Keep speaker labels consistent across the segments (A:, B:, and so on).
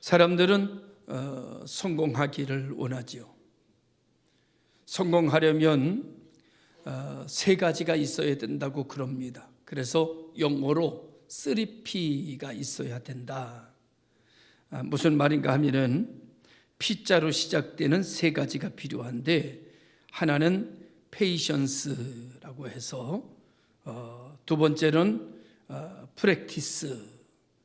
A: 사람들은 성공하기를 원하지요. 성공하려면 세 가지가 있어야 된다고 그럽니다. 그래서 영어로 3P가 있어야 된다. 무슨 말인가 하면은 P자로 시작되는 세 가지가 필요한데, 하나는 patience라고 해서, 두 번째는 practice,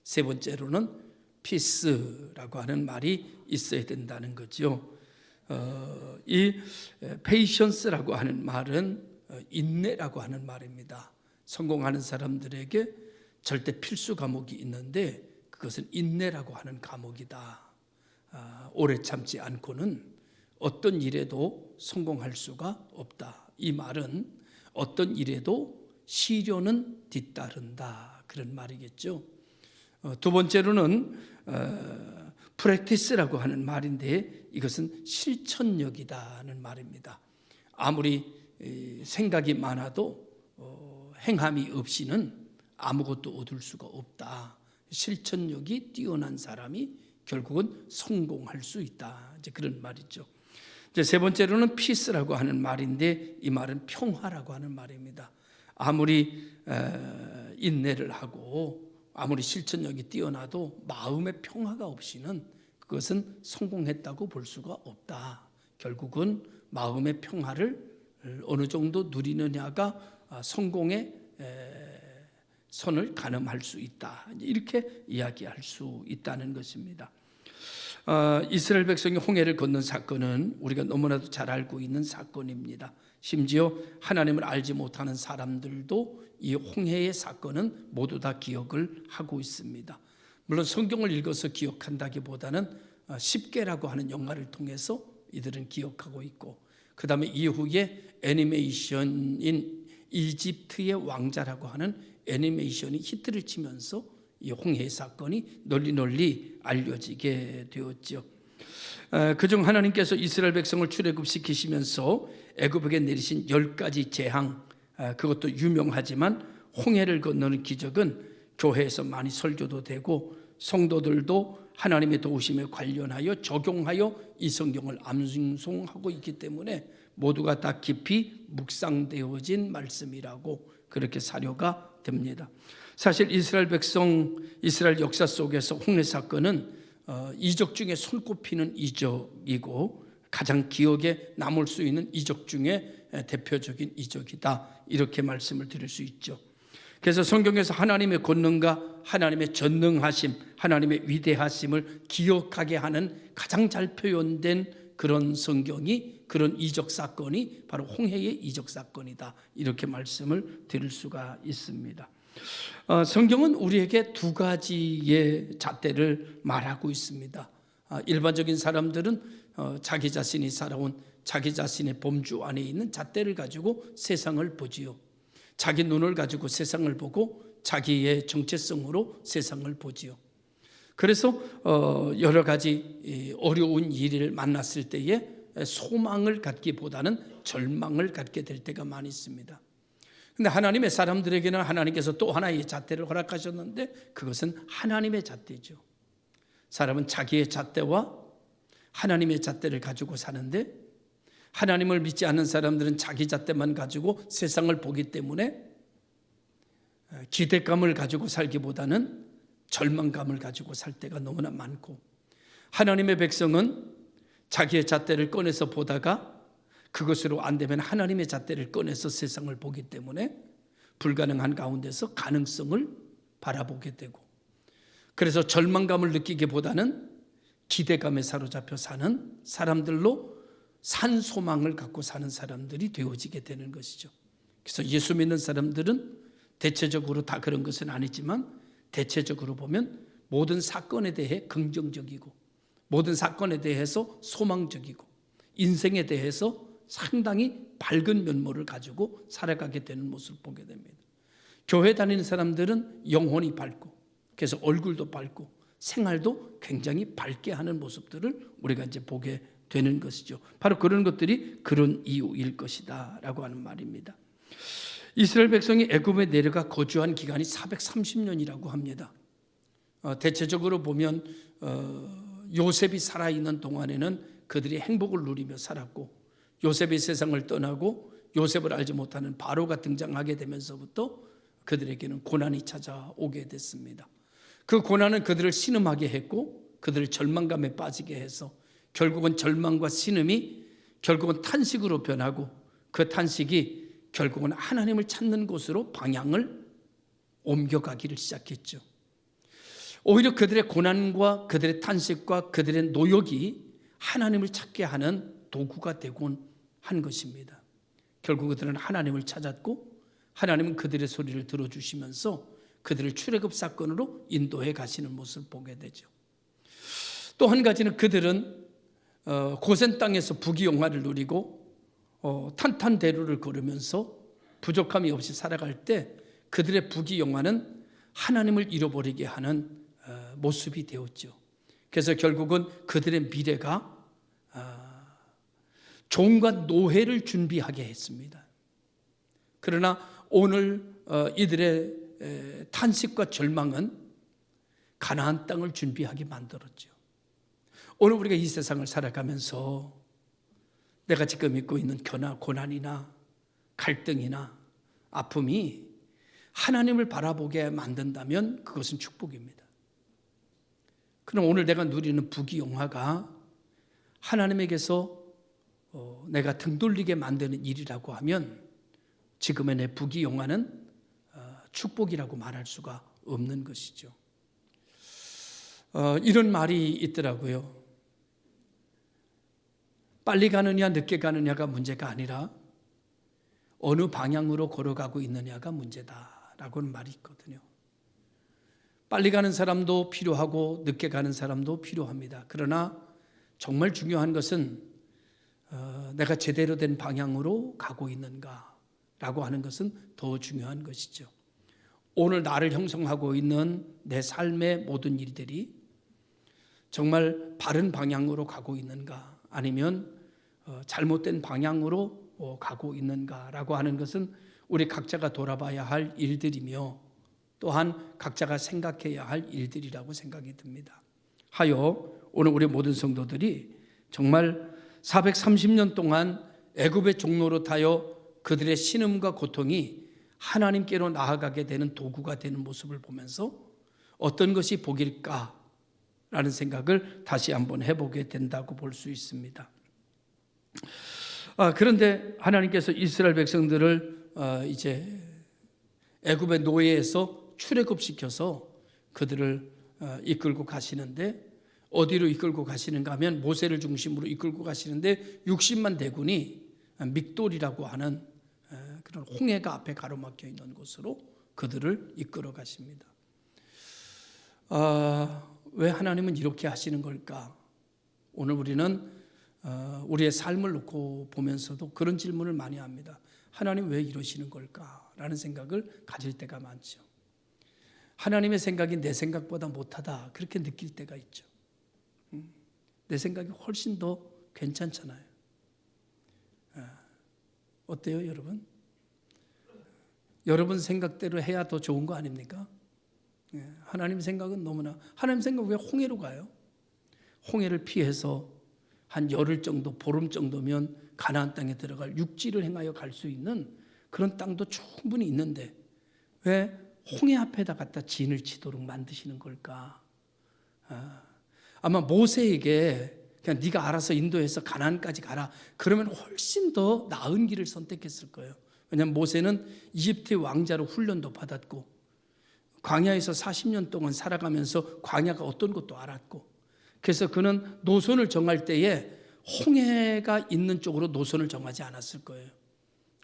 A: 세 번째로는 peace라고 하는 말이 있어야 된다는 거죠. 이 patience라고 하는 말은 인내라고 하는 말입니다. 성공하는 사람들에게 절대 필수 과목이 있는데 그것은 인내라고 하는 과목이다. 오래 참지 않고는 어떤 일에도 성공할 수가 없다. 이 말은 어떤 일에도 시련은 뒤따른다, 그런 말이겠죠. 두 번째로는 프랙티스라고 하는 말인데, 이것은 실천력이다는 말입니다. 아무리 생각이 많아도 행함이 없이는 아무것도 얻을 수가 없다. 실천력이 뛰어난 사람이 결국은 성공할 수 있다, 이제 그런 말이죠. 이제 세 번째로는 피스라고 하는 말인데, 이 말은 평화라고 하는 말입니다. 아무리 인내를 하고 아무리 실천력이 뛰어나도 마음의 평화가 없이는 그것은 성공했다고 볼 수가 없다. 결국은 마음의 평화를 어느 정도 누리느냐가 성공의 선을 가늠할 수 있다, 이렇게 이야기할 수 있다는 것입니다. 이스라엘 백성이 홍해를 건넌 사건은 우리가 너무나도 잘 알고 있는 사건입니다. 심지어 하나님을 알지 못하는 사람들도 이 홍해의 사건은 모두 다 기억을 하고 있습니다. 물론 성경을 읽어서 기억한다기보다는 십계라고 하는 영화를 통해서 이들은 기억하고 있고, 그 다음에 이후에 애니메이션인 이집트의 왕자라고 하는 애니메이션이 히트를 치면서 이 홍해 사건이 널리 알려지게 되었죠. 그중 하나님께서 이스라엘 백성을 출애굽시키시면서 애굽에게 내리신 10가지 재앙, 그것도 유명하지만 홍해를 건너는 기적은 교회에서 많이 설교도 되고 성도들도 하나님의 도우심에 관련하여 적용하여 이 성경을 암송하고 있기 때문에 모두가 다 깊이 묵상되어진 말씀이라고 그렇게 사료가 됩니다. 사실 이스라엘 백성, 이스라엘 역사 속에서 홍해 사건은 이적 중에 손꼽히는 이적이고 가장 기억에 남을 수 있는 이적 중에 대표적인 이적이다, 이렇게 말씀을 드릴 수 있죠. 그래서 성경에서 하나님의 권능과 하나님의 전능하심, 하나님의 위대하심을 기억하게 하는 가장 잘 표현된 그런 성경이, 그런 이적 사건이 바로 홍해의 이적 사건이다, 이렇게 말씀을 드릴 수가 있습니다. 성경은 우리에게 두 가지의 잣대를 말하고 있습니다. 일반적인 사람들은 자기 자신이 살아온 자기 자신의 범주 안에 있는 잣대를 가지고 세상을 보지요. 자기 눈을 가지고 세상을 보고 자기의 정체성으로 세상을 보지요. 그래서 여러 가지 어려운 일을 만났을 때에 소망을 갖기보다는 절망을 갖게 될 때가 많이 있습니다. 근데 하나님의 사람들에게는 하나님께서 또 하나의 잣대를 허락하셨는데 그것은 하나님의 잣대죠. 사람은 자기의 잣대와 하나님의 잣대를 가지고 사는데, 하나님을 믿지 않는 사람들은 자기 잣대만 가지고 세상을 보기 때문에 기대감을 가지고 살기보다는 절망감을 가지고 살 때가 너무나 많고, 하나님의 백성은 자기의 잣대를 꺼내서 보다가 그것으로 안 되면 하나님의 잣대를 꺼내서 세상을 보기 때문에 불가능한 가운데서 가능성을 바라보게 되고, 그래서 절망감을 느끼기보다는 기대감에 사로잡혀 사는 사람들로 산소망을 갖고 사는 사람들이 되어지게 되는 것이죠. 그래서 예수 믿는 사람들은 대체적으로 다 그런 것은 아니지만 대체적으로 보면 모든 사건에 대해 긍정적이고 모든 사건에 대해서 소망적이고 인생에 대해서 상당히 밝은 면모를 가지고 살아가게 되는 모습을 보게 됩니다. 교회 다니는 사람들은 영혼이 밝고 그래서 얼굴도 밝고 생활도 굉장히 밝게 하는 모습들을 우리가 이제 보게 되는 것이죠. 바로 그런 것들이 그런 이유일 것이다 라고 하는 말입니다. 이스라엘 백성이 애굽에 내려가 거주한 기간이 430년이라고 합니다. 대체적으로 보면 요셉이 살아있는 동안에는 그들이 행복을 누리며 살았고, 요셉이 세상을 떠나고 요셉을 알지 못하는 바로가 등장하게 되면서부터 그들에게는 고난이 찾아오게 됐습니다. 그 고난은 그들을 신음하게 했고 그들을 절망감에 빠지게 해서 결국은 절망과 신음이 결국은 탄식으로 변하고, 그 탄식이 결국은 하나님을 찾는 곳으로 방향을 옮겨가기를 시작했죠. 오히려 그들의 고난과 그들의 탄식과 그들의 노역이 하나님을 찾게 하는 도구가 되곤 한 것입니다. 결국 그들은 하나님을 찾았고 하나님은 그들의 소리를 들어주시면서 그들을 출애굽 사건으로 인도해 가시는 모습을 보게 되죠. 또 한 가지는 그들은 고센 땅에서 부귀영화를 누리고 탄탄대로를 걸으면서 부족함이 없이 살아갈 때 그들의 부귀영화는 하나님을 잃어버리게 하는 모습이 되었죠. 그래서 결국은 그들의 미래가 종과 노예를 준비하게 했습니다. 그러나 오늘 이들의 탄식과 절망은 가나안 땅을 준비하게 만들었죠. 오늘 우리가 이 세상을 살아가면서 내가 지금 입고 있는 고난이나 갈등이나 아픔이 하나님을 바라보게 만든다면 그것은 축복입니다. 그럼 오늘 내가 누리는 부귀영화가 하나님에게서 내가 등 돌리게 만드는 일이라고 하면 지금의 내 부귀영화는 축복이라고 말할 수가 없는 것이죠. 이런 말이 있더라고요. 빨리 가느냐 늦게 가느냐가 문제가 아니라 어느 방향으로 걸어가고 있느냐가 문제다라고는 말이 있거든요. 빨리 가는 사람도 필요하고 늦게 가는 사람도 필요합니다. 그러나 정말 중요한 것은 내가 제대로 된 방향으로 가고 있는가라고 하는 것은 더 중요한 것이죠. 오늘 나를 형성하고 있는 내 삶의 모든 일들이 정말 바른 방향으로 가고 있는가, 아니면 잘못된 방향으로 가고 있는가라고 하는 것은 우리 각자가 돌아봐야 할 일들이며 또한 각자가 생각해야 할 일들이라고 생각이 듭니다. 하여 오늘 우리 모든 성도들이 정말 430년 동안 애굽의 종로로 타여 그들의 신음과 고통이 하나님께로 나아가게 되는 도구가 되는 모습을 보면서 어떤 것이 복일까라는 생각을 다시 한번 해보게 된다고 볼 수 있습니다. 그런데 하나님께서 이스라엘 백성들을 이제 애굽의 노예에서 출애굽시켜서 그들을 이끌고 가시는데, 어디로 이끌고 가시는가 하면 모세를 중심으로 이끌고 가시는데 60만 대군이 믹돌이라고 하는 그런 홍해가 앞에 가로막혀 있는 곳으로 그들을 이끌어 가십니다. 왜 하나님은 이렇게 하시는 걸까? 오늘 우리는 우리의 삶을 놓고 보면서도 그런 질문을 많이 합니다. 하나님 왜 이러시는 걸까? 라는 생각을 가질 때가 많죠. 하나님의 생각이 내 생각보다 못하다, 그렇게 느낄 때가 있죠. 내 생각이 훨씬 더 괜찮잖아요. 어때요, 여러분? 여러분 생각대로 해야 더 좋은 거 아닙니까? 하나님 생각은 너무나, 하나님 생각 왜 홍해로 가요? 홍해를 피해서 한 열흘 정도, 보름 정도면 가나안 땅에 들어갈 육지를 행하여 갈 수 있는 그런 땅도 충분히 있는데 왜 홍해 앞에다 갖다 진을 치도록 만드시는 걸까? 아마 모세에게 그냥 네가 알아서 인도해서 가나안까지 가라, 그러면 훨씬 더 나은 길을 선택했을 거예요. 왜냐하면 모세는 이집트의 왕자로 훈련도 받았고 광야에서 40년 동안 살아가면서 광야가 어떤 것도 알았고, 그래서 그는 노선을 정할 때에 홍해가 있는 쪽으로 노선을 정하지 않았을 거예요.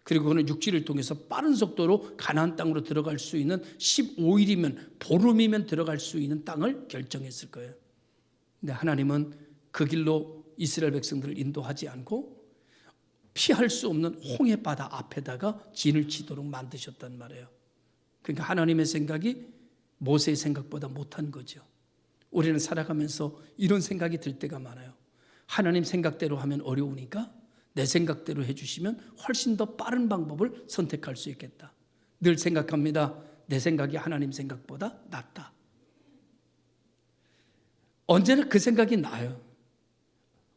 A: 그리고 그는 육지를 통해서 빠른 속도로 가나안 땅으로 들어갈 수 있는 15일이면 보름이면 들어갈 수 있는 땅을 결정했을 거예요. 근데 하나님은 그 길로 이스라엘 백성들을 인도하지 않고 피할 수 없는 홍해 바다 앞에다가 진을 치도록 만드셨단 말이에요. 그러니까 하나님의 생각이 모세의 생각보다 못한 거죠. 우리는 살아가면서 이런 생각이 들 때가 많아요. 하나님 생각대로 하면 어려우니까 내 생각대로 해주시면 훨씬 더 빠른 방법을 선택할 수 있겠다. 늘 생각합니다. 내 생각이 하나님 생각보다 낫다. 언제나 그 생각이 나요.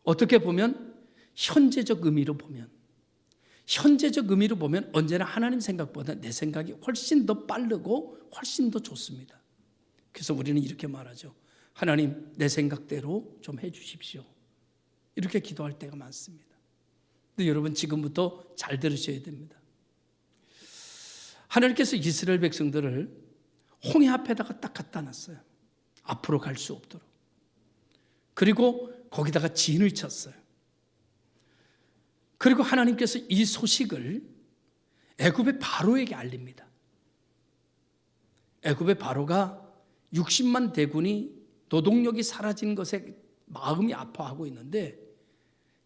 A: 어떻게 보면 현재적 의미로 보면 언제나 하나님 생각보다 내 생각이 훨씬 더 빠르고 훨씬 더 좋습니다. 그래서 우리는 이렇게 말하죠. 하나님, 내 생각대로 좀 해주십시오. 이렇게 기도할 때가 많습니다. 근데 여러분, 지금부터 잘 들으셔야 됩니다. 하나님께서 이스라엘 백성들을 홍해 앞에다가 딱 갖다 놨어요. 앞으로 갈 수 없도록. 그리고 거기다가 진을 쳤어요. 그리고 하나님께서 이 소식을 애굽의 바로에게 알립니다. 애굽의 바로가 60만 대군이 노동력이 사라진 것에 마음이 아파하고 있는데,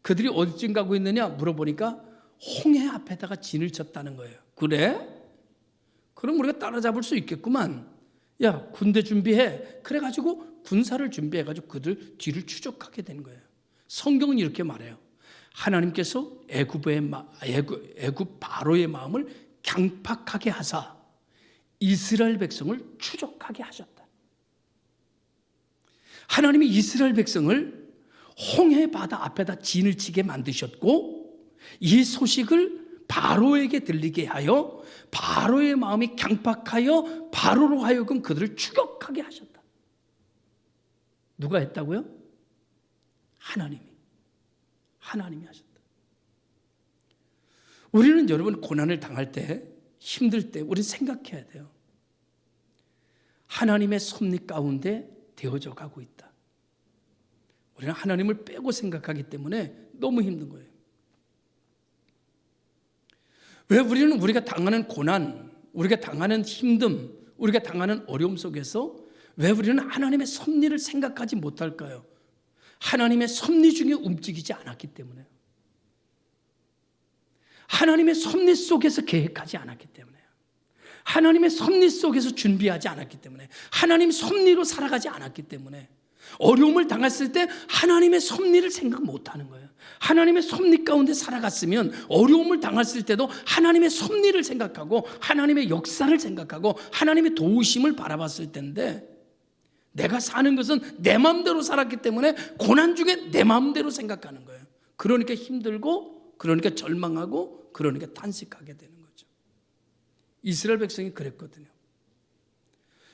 A: 그들이 어디쯤 가고 있느냐 물어보니까 홍해 앞에다가 진을 쳤다는 거예요. 그래? 그럼 우리가 따라잡을 수 있겠구만. 야, 군대 준비해. 그래가지고 군사를 준비해가지고 그들 뒤를 추적하게 된 거예요. 성경은 이렇게 말해요. 하나님께서 애굽 바로의 마음을 강팍하게 하사 이스라엘 백성을 추적하게 하셨다. 하나님이 이스라엘 백성을 홍해 바다 앞에다 진을 치게 만드셨고, 이 소식을 바로에게 들리게 하여 바로의 마음이 강팍하여 바로로 하여금 그들을 추격하게 하셨다. 누가 했다고요? 하나님이 하셨다. 우리는 여러분, 고난을 당할 때, 힘들 때 우리는 생각해야 돼요. 하나님의 섭리 가운데 되어져 가고 있다. 우리는 하나님을 빼고 생각하기 때문에 너무 힘든 거예요. 왜 우리는 우리가 당하는 고난, 우리가 당하는 힘듦, 우리가 당하는 어려움 속에서 왜 우리는 하나님의 섭리를 생각하지 못할까요? 하나님의 섭리 중에 움직이지 않았기 때문에요. 하나님의 섭리 속에서 계획하지 않았기 때문에요. 하나님의 섭리 속에서 준비하지 않았기 때문에, 하나님 섭리로 살아가지 않았기 때문에, 어려움을 당했을 때 하나님의 섭리를 생각 못하는 거예요. 하나님의 섭리 가운데 살아갔으면 어려움을 당했을 때도 하나님의 섭리를 생각하고 하나님의 역사를 생각하고 하나님의 도우심을 바라봤을 텐데, 내가 사는 것은 내 마음대로 살았기 때문에 고난 중에 내 마음대로 생각하는 거예요. 그러니까 힘들고, 그러니까 절망하고, 그러니까 탄식하게 되는 거죠. 이스라엘 백성이 그랬거든요.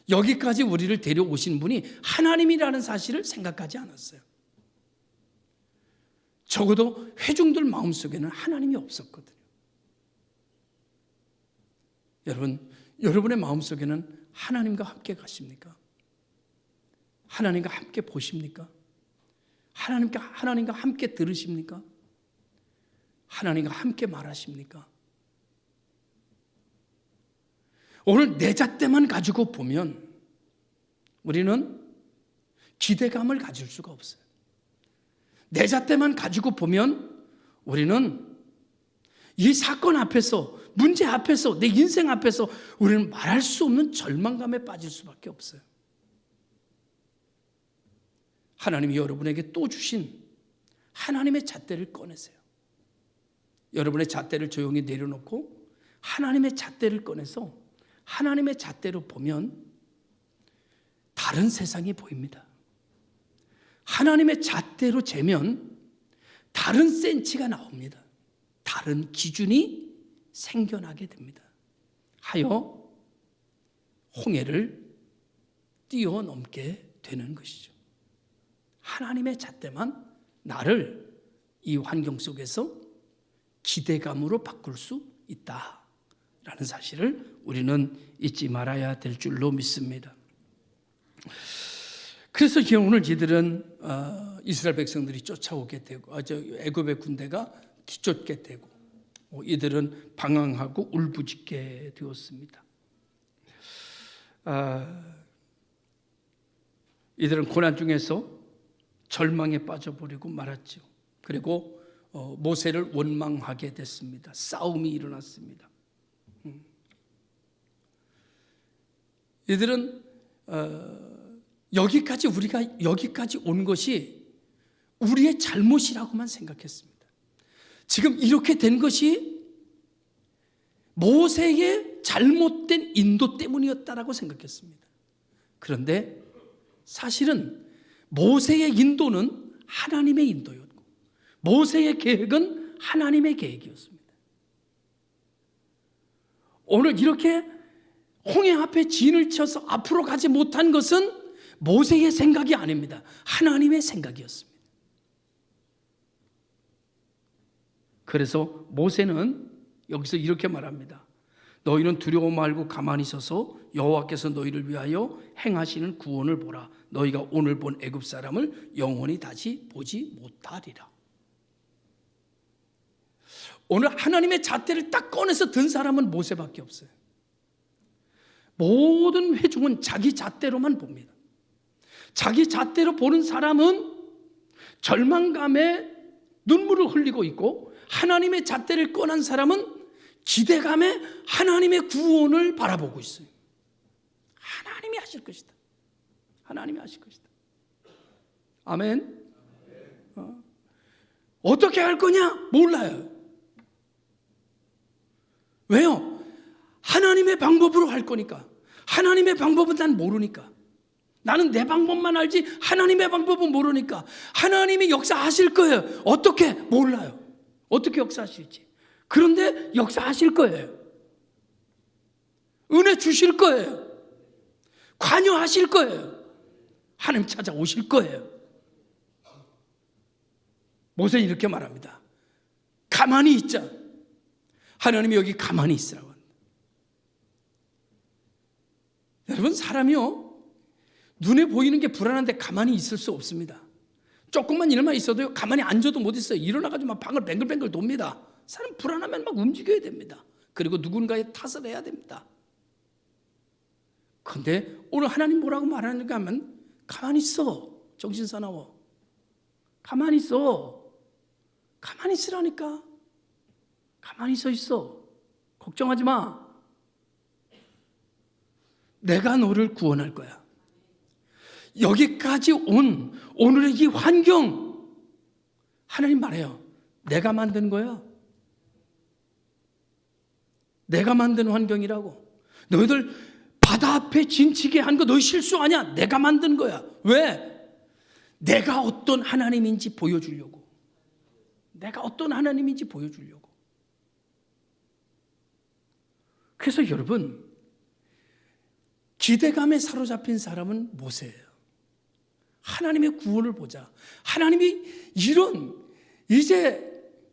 A: 여기까지 우리를 데려오신 분이 하나님이라는 사실을 생각하지 않았어요. 적어도 회중들 마음속에는 하나님이 없었거든요. 여러분의 마음속에는 하나님과 함께 가십니까? 하나님과 함께 보십니까? 하나님과 함께 들으십니까? 하나님과 함께 말하십니까? 오늘 내 잣대만 가지고 보면 우리는 기대감을 가질 수가 없어요. 내 잣대만 가지고 보면 우리는 이 사건 앞에서, 문제 앞에서, 내 인생 앞에서 우리는 말할 수 없는 절망감에 빠질 수밖에 없어요. 하나님이 여러분에게 또 주신 하나님의 잣대를 꺼내세요. 여러분의 잣대를 조용히 내려놓고 하나님의 잣대를 꺼내서 하나님의 잣대로 보면 다른 세상이 보입니다. 하나님의 잣대로 재면 다른 센치가 나옵니다. 다른 기준이 생겨나게 됩니다. 하여 홍해를 뛰어넘게 되는 것이죠. 하나님의 잣대만 나를 이 환경 속에서 기대감으로 바꿀 수 있다라는 사실을 우리는 잊지 말아야 될 줄로 믿습니다. 그래서 오늘 이들은 이스라엘 백성들이 쫓아오게 되고, 애굽의 군대가 뒤쫓게 되고, 이들은 방황하고 울부짖게 되었습니다. 이들은 고난 중에서 절망에 빠져버리고 말았죠. 그리고 모세를 원망하게 됐습니다. 싸움이 일어났습니다. 이들은 우리가 여기까지 온 것이 우리의 잘못이라고만 생각했습니다. 지금 이렇게 된 것이 모세의 잘못된 인도 때문이었다라고 생각했습니다. 그런데 사실은 모세의 인도는 하나님의 인도였고 모세의 계획은 하나님의 계획이었습니다. 오늘 이렇게 홍해 앞에 진을 쳐서 앞으로 가지 못한 것은 모세의 생각이 아닙니다. 하나님의 생각이었습니다. 그래서 모세는 여기서 이렇게 말합니다. 너희는 두려워 말고 가만히 서서 여호와께서 너희를 위하여 행하시는 구원을 보라. 너희가 오늘 본 애굽 사람을 영원히 다시 보지 못하리라. 오늘 하나님의 잣대를 딱 꺼내서 든 사람은 모세밖에 없어요. 모든 회중은 자기 잣대로만 봅니다. 자기 잣대로 보는 사람은 절망감에 눈물을 흘리고 있고, 하나님의 잣대를 꺼낸 사람은 기대감에 하나님의 구원을 바라보고 있어요. 하나님이 하실 것이다. 하나님이 하실 것이다. 아멘. 어떻게 할 거냐? 몰라요. 왜요? 하나님의 방법으로 할 거니까. 하나님의 방법은 난 모르니까. 나는 내 방법만 알지 하나님의 방법은 모르니까. 하나님이 역사하실 거예요. 어떻게? 몰라요. 어떻게 역사하실지. 그런데 역사하실 거예요. 은혜 주실 거예요. 관여하실 거예요. 하나님 찾아오실 거예요. 모세는 이렇게 말합니다. 가만히 있자. 하나님이 여기 가만히 있으라고 합니다. 여러분, 사람이요, 눈에 보이는 게 불안한데 가만히 있을 수 없습니다. 조금만 일만 있어도요, 가만히 앉아도 못 있어요. 일어나가지고 막 방을 뱅글뱅글 돕니다. 사람 불안하면 막 움직여야 됩니다. 그리고 누군가의 탓을 해야 됩니다. 그런데 오늘 하나님 뭐라고 말하는가 하면, 가만히 있어. 정신사나워. 가만히 있어. 가만히 있으라니까. 가만히 서 있어. 걱정하지 마. 내가 너를 구원할 거야. 여기까지 온 오늘의 이 환경, 하나님 말해요. 내가 만든 거야. 내가 만든 환경이라고. 너희들 바다 앞에 진치게 한 거 너희 실수 아니야. 내가 만든 거야. 왜? 내가 어떤 하나님인지 보여주려고. 내가 어떤 하나님인지 보여주려고. 그래서 여러분, 기대감에 사로잡힌 사람은 모세예요. 하나님의 구원을 보자. 하나님이 이런 이제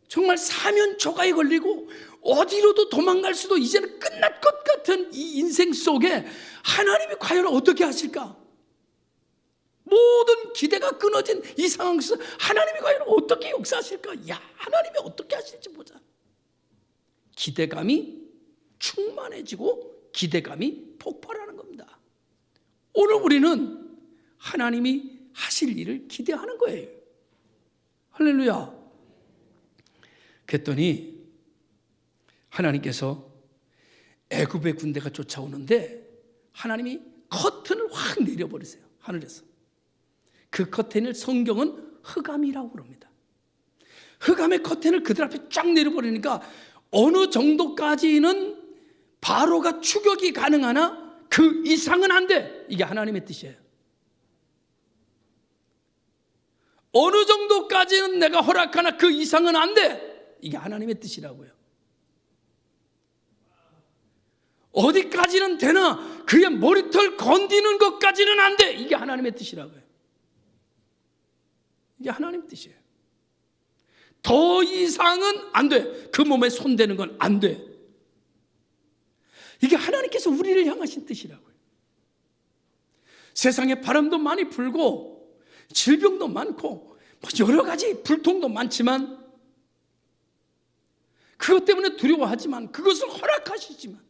A: 정말 사면 초가에 걸리고 어디로도 도망갈 수도 이제는 끝날 것 같은 이 인생 속에 하나님이 과연 어떻게 하실까? 모든 기대가 끊어진 이 상황 속에서 하나님이 과연 어떻게 역사하실까? 야, 하나님이 어떻게 하실지 보자. 기대감이 충만해지고 기대감이 폭발하는 겁니다. 오늘 우리는 하나님이 하실 일을 기대하는 거예요. 할렐루야. 그랬더니 하나님께서 애굽의 군대가 쫓아오는데 하나님이 커튼을 확 내려버리세요. 하늘에서. 그 커튼을 성경은 흑암이라고 그럽니다. 흑암의 커튼을 그들 앞에 쫙 내려버리니까 어느 정도까지는 바로가 추격이 가능하나 그 이상은 안 돼. 이게 하나님의 뜻이에요. 어느 정도까지는 내가 허락하나 그 이상은 안 돼. 이게 하나님의 뜻이라고요. 어디까지는 되나 그의 머리털 건드리는 것까지는 안 돼. 이게 하나님의 뜻이라고요. 이게 하나님의 뜻이에요. 더 이상은 안 돼. 그 몸에 손대는 건 안 돼. 이게 하나님께서 우리를 향하신 뜻이라고요. 세상에 바람도 많이 불고 질병도 많고 여러 가지 불통도 많지만 그것 때문에 두려워하지만 그것을 허락하시지만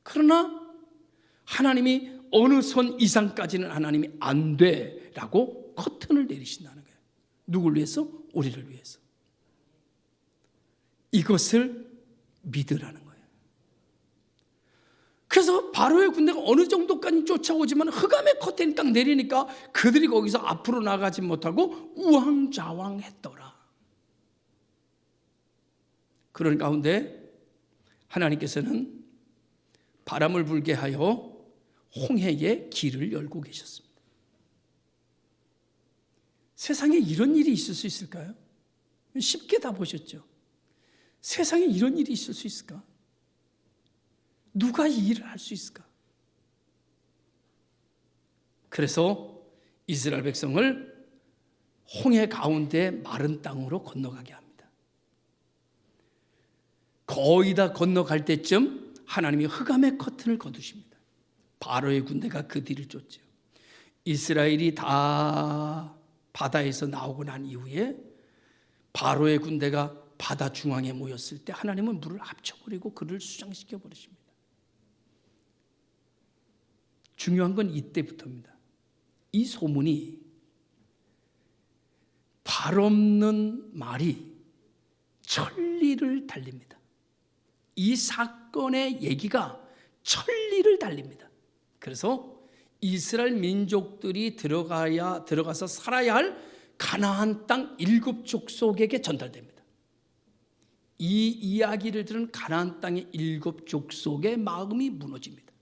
A: 그러나 하나님이 어느 선 이상까지는 하나님이 안 돼라고 커튼을 내리신다는 거예요. 누구를 위해서? 우리를 위해서. 이것을 믿으라는 거예요. 그래서 바로의 군대가 어느 정도까지 쫓아오지만 흑암의 커튼이 딱 내리니까 그들이 거기서 앞으로 나가지 못하고 우왕좌왕했더라. 그런 가운데 하나님께서는 바람을 불게 하여 홍해의 길을 열고 계셨습니다. 세상에 이런 일이 있을 수 있을까요? 쉽게 다 보셨죠? 세상에 이런 일이 있을 수 있을까? 누가 이 일을 할 수 있을까? 그래서 이스라엘 백성을 홍해 가운데 마른 땅으로 건너가게 합니다. 거의 다 건너갈 때쯤 하나님이 흑암의 커튼을 거두십니다. 바로의 군대가 그 뒤를 쫓죠. 이스라엘이 다 바다에서 나오고 난 이후에 바로의 군대가 바다 중앙에 모였을 때 하나님은 물을 합쳐버리고 그를 수장시켜 버리십니다. 중요한 건 이때부터입니다. 이 소문이 발 없는 말이 천리를 달립니다. 이 사건의 얘기가 천리를 달립니다. 그래서 이스라엘 민족들이 들어가서 살아야 할 가나안 땅 7 족속에게 전달됩니다. 이 이야기를 들은 가나안 땅의 7 족속의 마음이 무너집니다.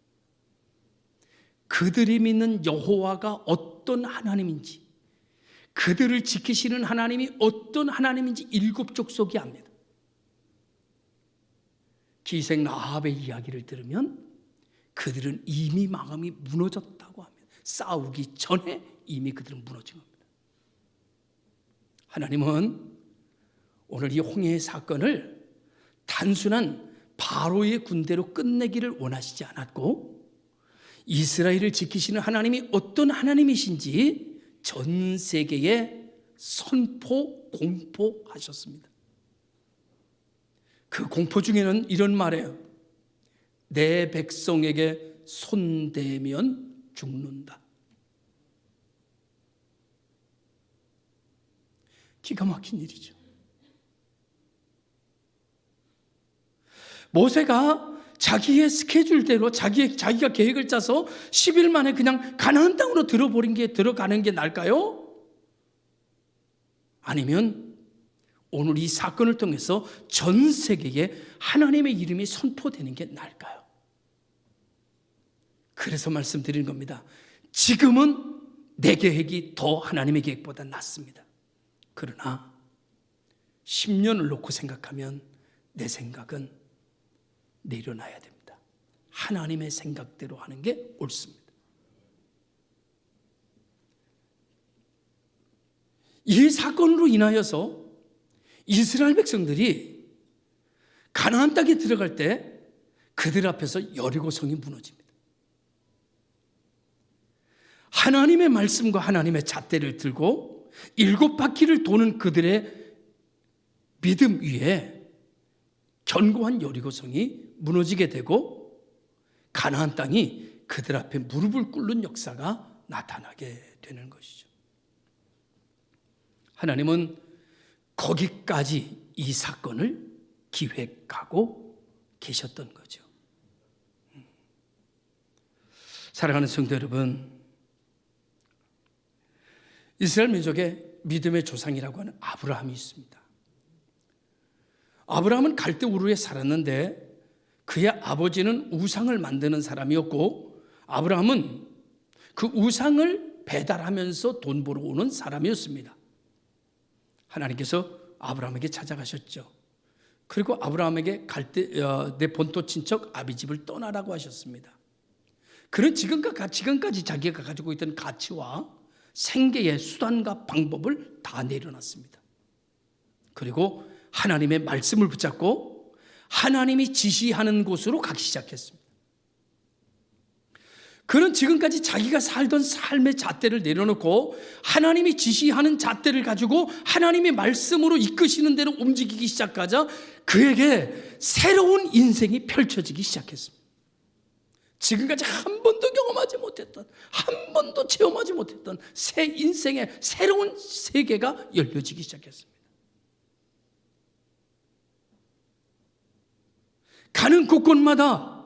A: 그들이 믿는 여호와가 어떤 하나님인지, 그들을 지키시는 하나님이 어떤 하나님인지 7 족속이 압니다. 기생 라합의 이야기를 들으면 그들은 이미 마음이 무너졌다고 합니다. 싸우기 전에 이미 그들은 무너진 겁니다. 하나님은 오늘 이 홍해의 사건을 단순한 바로의 군대로 끝내기를 원하시지 않았고, 이스라엘을 지키시는 하나님이 어떤 하나님이신지 전 세계에 공포하셨습니다. 그 공포 중에는 이런 말이에요. 내 백성에게 손대면 죽는다. 기가 막힌 일이죠. 모세가 자기의 스케줄대로 자기가 계획을 짜서 10일 만에 그냥 가나안 땅으로 들어가는 게 나을까요? 아니면 오늘 이 사건을 통해서 전 세계에 하나님의 이름이 선포되는 게 나을까요? 그래서 말씀드리는 겁니다. 지금은 내 계획이 더 하나님의 계획보다 낫습니다. 그러나 10년을 놓고 생각하면 내 생각은 내려놔야 됩니다. 하나님의 생각대로 하는 게 옳습니다. 이 사건으로 인하여서 이스라엘 백성들이 가나안 땅에 들어갈 때 그들 앞에서 여리고성이 무너집니다. 하나님의 말씀과 하나님의 잣대를 들고 7 바퀴를 도는 그들의 믿음 위에 견고한 여리고성이 무너지게 되고 가나안 땅이 그들 앞에 무릎을 꿇는 역사가 나타나게 되는 것이죠. 하나님은 거기까지 이 사건을 기획하고 계셨던 거죠. 사랑하는 성도 여러분, 이스라엘 민족의 믿음의 조상이라고 하는 아브라함이 있습니다. 아브라함은 갈대 우르에 살았는데 그의 아버지는 우상을 만드는 사람이었고, 아브라함은 그 우상을 배달하면서 돈 벌어 오는 사람이었습니다. 하나님께서 아브라함에게 찾아가셨죠. 그리고 아브라함에게 내 본토 친척 아비집을 떠나라고 하셨습니다. 그는 지금까지 자기가 가지고 있던 가치와 생계의 수단과 방법을 다 내려놨습니다. 그리고 하나님의 말씀을 붙잡고 하나님이 지시하는 곳으로 가기 시작했습니다. 그는 지금까지 자기가 살던 삶의 잣대를 내려놓고 하나님이 지시하는 잣대를 가지고 하나님의 말씀으로 이끄시는 대로 움직이기 시작하자 그에게 새로운 인생이 펼쳐지기 시작했습니다. 지금까지 한 번도 경험하지 못했던, 한 번도 체험하지 못했던 새 인생의 새로운 세계가 열려지기 시작했습니다. 가는 곳곳마다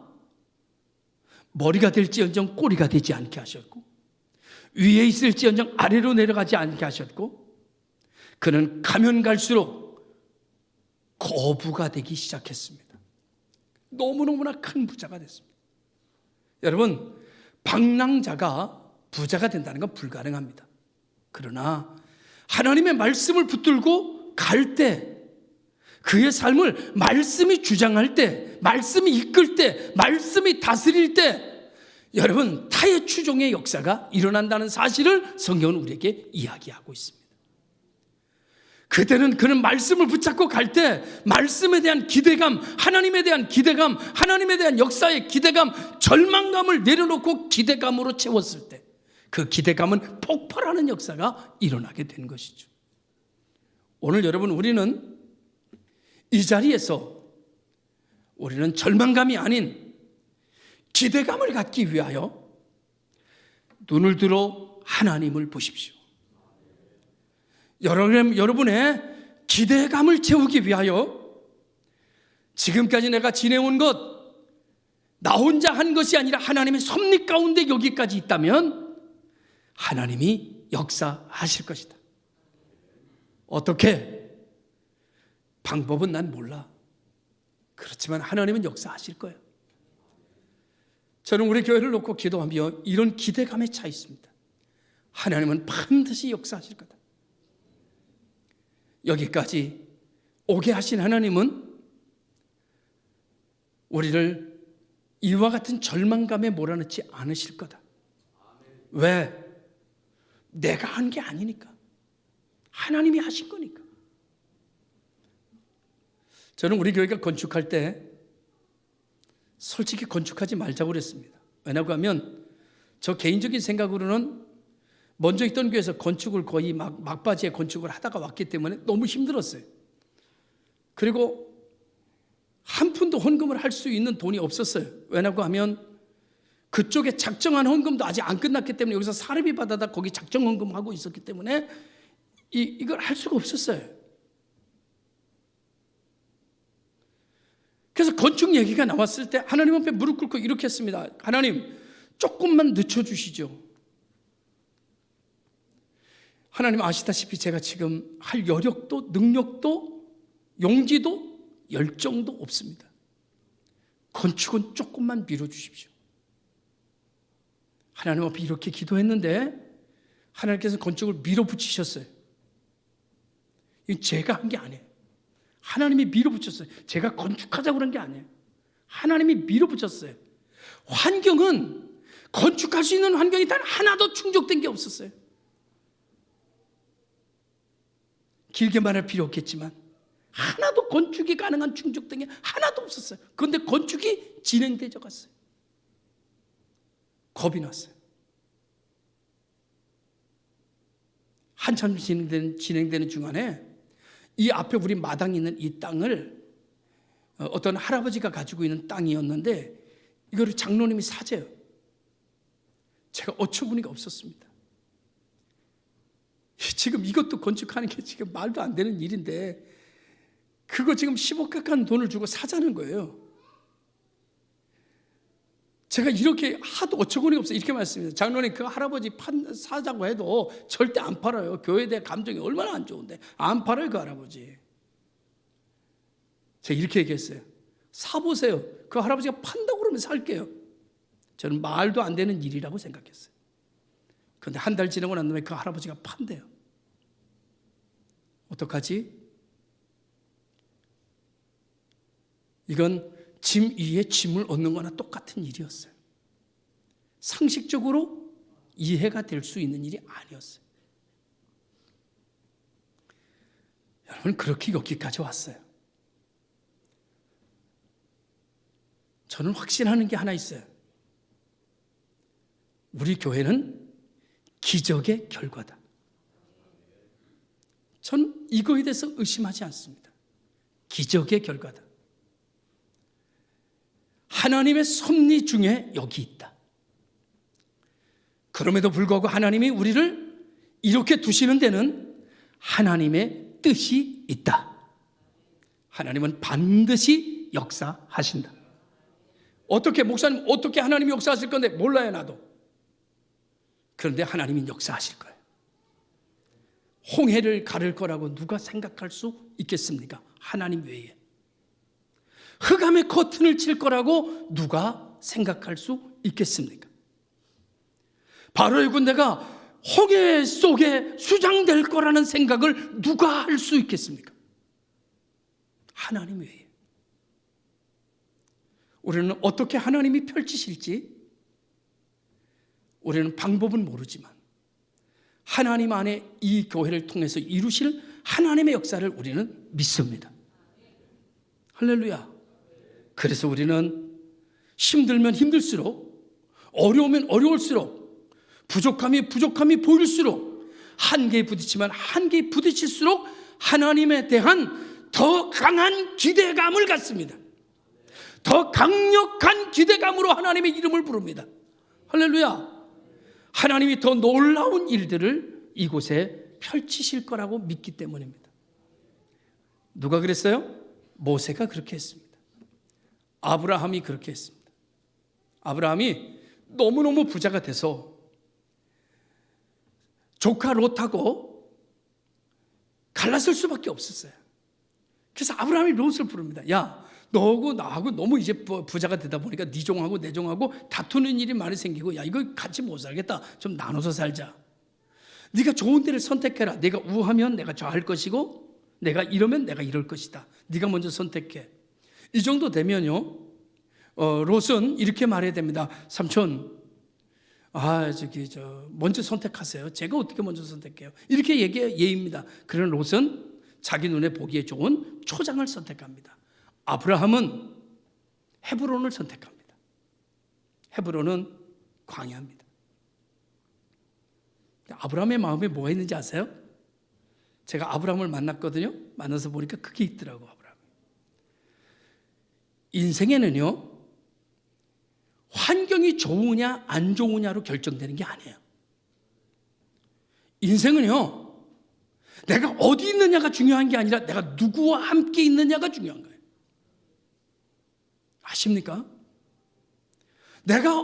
A: 머리가 될지언정 꼬리가 되지 않게 하셨고, 위에 있을지언정 아래로 내려가지 않게 하셨고, 그는 가면 갈수록 거부가 되기 시작했습니다. 너무너무나 큰 부자가 됐습니다. 여러분, 방랑자가 부자가 된다는 건 불가능합니다. 그러나 하나님의 말씀을 붙들고 갈 때, 그의 삶을 말씀이 주장할 때, 말씀이 이끌 때, 말씀이 다스릴 때, 여러분, 타의 추종의 역사가 일어난다는 사실을 성경은 우리에게 이야기하고 있습니다. 그때는 그는 말씀을 붙잡고 갈 때 말씀에 대한 기대감, 하나님에 대한 기대감, 하나님에 대한 역사의 기대감, 절망감을 내려놓고 기대감으로 채웠을 때 그 기대감은 폭발하는 역사가 일어나게 된 것이죠. 오늘 여러분, 우리는 이 자리에서 우리는 절망감이 아닌 기대감을 갖기 위하여 눈을 들어 하나님을 보십시오. 여러분의 기대감을 채우기 위하여 지금까지 내가 지내온 것, 나 혼자 한 것이 아니라 하나님의 섭리 가운데 여기까지 있다면 하나님이 역사하실 것이다. 어떻게? 방법은 난 몰라. 그렇지만 하나님은 역사하실 거예요. 저는 우리 교회를 놓고 기도하며 이런 기대감에 차 있습니다. 하나님은 반드시 역사하실 거다. 여기까지 오게 하신 하나님은 우리를 이와 같은 절망감에 몰아넣지 않으실 거다. 왜? 내가 한 게 아니니까. 하나님이 하신 거니까. 저는 우리 교회가 건축할 때 솔직히 건축하지 말자고 그랬습니다. 왜냐고 하면 저 개인적인 생각으로는 먼저 있던 교회에서 건축을 거의 막바지에 건축을 하다가 왔기 때문에 너무 힘들었어요. 그리고 한 푼도 헌금을 할 수 있는 돈이 없었어요. 왜냐고 하면 그쪽에 작정한 헌금도 아직 안 끝났기 때문에 여기서 사례비 받아다 거기 작정 헌금하고 있었기 때문에 이걸 할 수가 없었어요. 그래서 건축 얘기가 나왔을 때 하나님 앞에 무릎 꿇고 이렇게 했습니다. 하나님, 조금만 늦춰주시죠. 하나님 아시다시피 제가 지금 할 여력도 능력도 용기도 열정도 없습니다. 건축은 조금만 미뤄주십시오. 하나님 앞에 이렇게 기도했는데 하나님께서 건축을 밀어붙이셨어요. 이건 제가 한 게 아니에요. 하나님이 밀어붙였어요. 제가 건축하자고 그런 게 아니에요. 하나님이 밀어붙였어요. 환경은 건축할 수 있는 환경이 단 하나도 충족된 게 없었어요. 길게 말할 필요 없겠지만 하나도 건축이 가능한 충족된 게 하나도 없었어요. 그런데 건축이 진행되져 갔어요. 겁이 났어요. 한참 진행되는 중간에 이 앞에 우리 마당이 있는 이 땅을 어떤 할아버지가 가지고 있는 땅이었는데 이거를 장로님이 사재요. 제가 어처구니가 없었습니다. 지금 이것도 건축하는 게 지금 말도 안 되는 일인데 그거 지금 10억 가까운 돈을 주고 사자는 거예요. 제가 이렇게 하도 어처구니가 없어요. 이렇게 말씀드립니다. 장로님, 그 할아버지 사자고 해도 절대 안 팔아요. 교회에 대한 감정이 얼마나 안 좋은데 안 팔아요, 그 할아버지. 제가 이렇게 얘기했어요. 사보세요. 그 할아버지가 판다고 그러면 살게요. 저는 말도 안 되는 일이라고 생각했어요. 그런데 한 달 지나고 난 다음에 그 할아버지가 판대요. 어떡하지? 이건 짐 위에 짐을 얻는 거나 똑같은 일이었어요. 상식적으로 이해가 될 수 있는 일이 아니었어요. 여러분, 그렇게 여기까지 왔어요. 저는 확신하는 게 하나 있어요. 우리 교회는 기적의 결과다. 전 이거에 대해서 의심하지 않습니다. 기적의 결과다. 하나님의 섭리 중에 여기 있다. 그럼에도 불구하고 하나님이 우리를 이렇게 두시는 데는 하나님의 뜻이 있다. 하나님은 반드시 역사하신다. 어떻게, 목사님, 어떻게 하나님이 역사하실 건데? 몰라요, 나도. 그런데 하나님은 역사하실 거예요. 홍해를 가를 거라고 누가 생각할 수 있겠습니까? 하나님 외에. 흑암의 커튼을 칠 거라고 누가 생각할 수 있겠습니까? 바로의 군대가 홍해 속에 수장될 거라는 생각을 누가 할 수 있겠습니까? 하나님 외에. 우리는 어떻게 하나님이 펼치실지 우리는 방법은 모르지만 하나님 안에 이 교회를 통해서 이루실 하나님의 역사를 우리는 믿습니다. 할렐루야. 그래서 우리는 힘들면 힘들수록, 어려우면 어려울수록, 부족함이 보일수록, 한계에 부딪히면 한계에 부딪힐수록 하나님에 대한 더 강한 기대감을 갖습니다. 더 강력한 기대감으로 하나님의 이름을 부릅니다. 할렐루야. 하나님이 더 놀라운 일들을 이곳에 펼치실 거라고 믿기 때문입니다. 누가 그랬어요? 모세가 그렇게 했습니다. 아브라함이 그렇게 했습니다. 아브라함이 너무너무 부자가 돼서 조카 롯하고 갈라설 수밖에 없었어요. 그래서 아브라함이 롯을 부릅니다. 야, 너하고 나하고 너무 이제 부자가 되다 보니까 네 종하고 내 종하고 다투는 일이 많이 생기고, 야, 이거 같이 못 살겠다. 좀 나눠서 살자. 네가 좋은 데를 선택해라. 내가 우하면 내가 좌할 것이고, 내가 이러면 내가 이럴 것이다. 네가 먼저 선택해. 이 정도 되면요, 롯은 이렇게 말해야 됩니다. 삼촌, 먼저 선택하세요. 제가 어떻게 먼저 선택해요? 이렇게 얘기해 예입니다. 그런 롯은 자기 눈에 보기에 좋은 초장을 선택합니다. 아브라함은 헤브론을 선택합니다. 헤브론은 광야입니다. 아브라함의 마음에 뭐가 있는지 아세요? 제가 아브라함을 만났거든요. 만나서 보니까 그게 있더라고. 아브라함. 인생에는요, 환경이 좋으냐 안 좋으냐로 결정되는 게 아니에요. 인생은요, 내가 어디 있느냐가 중요한 게 아니라 내가 누구와 함께 있느냐가 중요한 거예요. 아십니까? 내가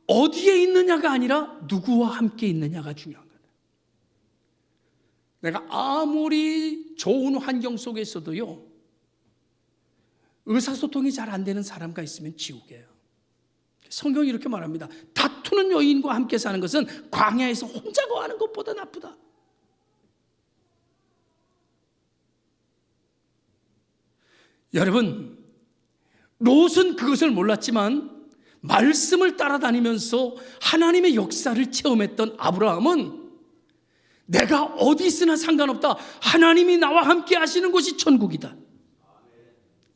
A: 어디에 있느냐가 아니라 누구와 함께 있느냐가 중요한 거예요. 내가 아무리 좋은 환경 속에서도요, 의사소통이 잘 안 되는 사람과 있으면 지옥이에요. 성경이 이렇게 말합니다. 다투는 여인과 함께 사는 것은 광야에서 혼자 거하는 것보다 나쁘다. 여러분, 롯은 그것을 몰랐지만 말씀을 따라다니면서 하나님의 역사를 체험했던 아브라함은 내가 어디 있으나 상관없다. 하나님이 나와 함께 하시는 곳이 천국이다.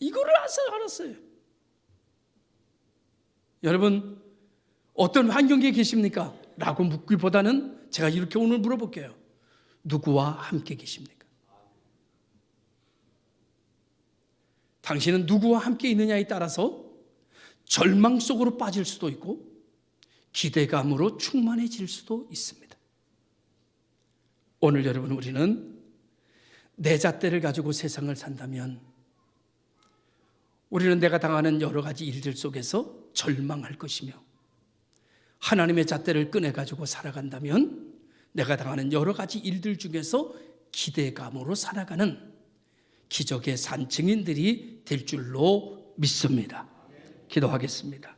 A: 이거를 알았어요. 여러분, 어떤 환경에 계십니까? 라고 묻기보다는 제가 이렇게 오늘 물어볼게요. 누구와 함께 계십니까? 당신은 누구와 함께 있느냐에 따라서 절망 속으로 빠질 수도 있고 기대감으로 충만해질 수도 있습니다. 오늘 여러분, 우리는 내 잣대를 가지고 세상을 산다면 우리는 내가 당하는 여러 가지 일들 속에서 절망할 것이며, 하나님의 잣대를 꺼내가지고 살아간다면 내가 당하는 여러 가지 일들 중에서 기대감으로 살아가는 기적의 산증인들이 될 줄로 믿습니다. 기도하겠습니다.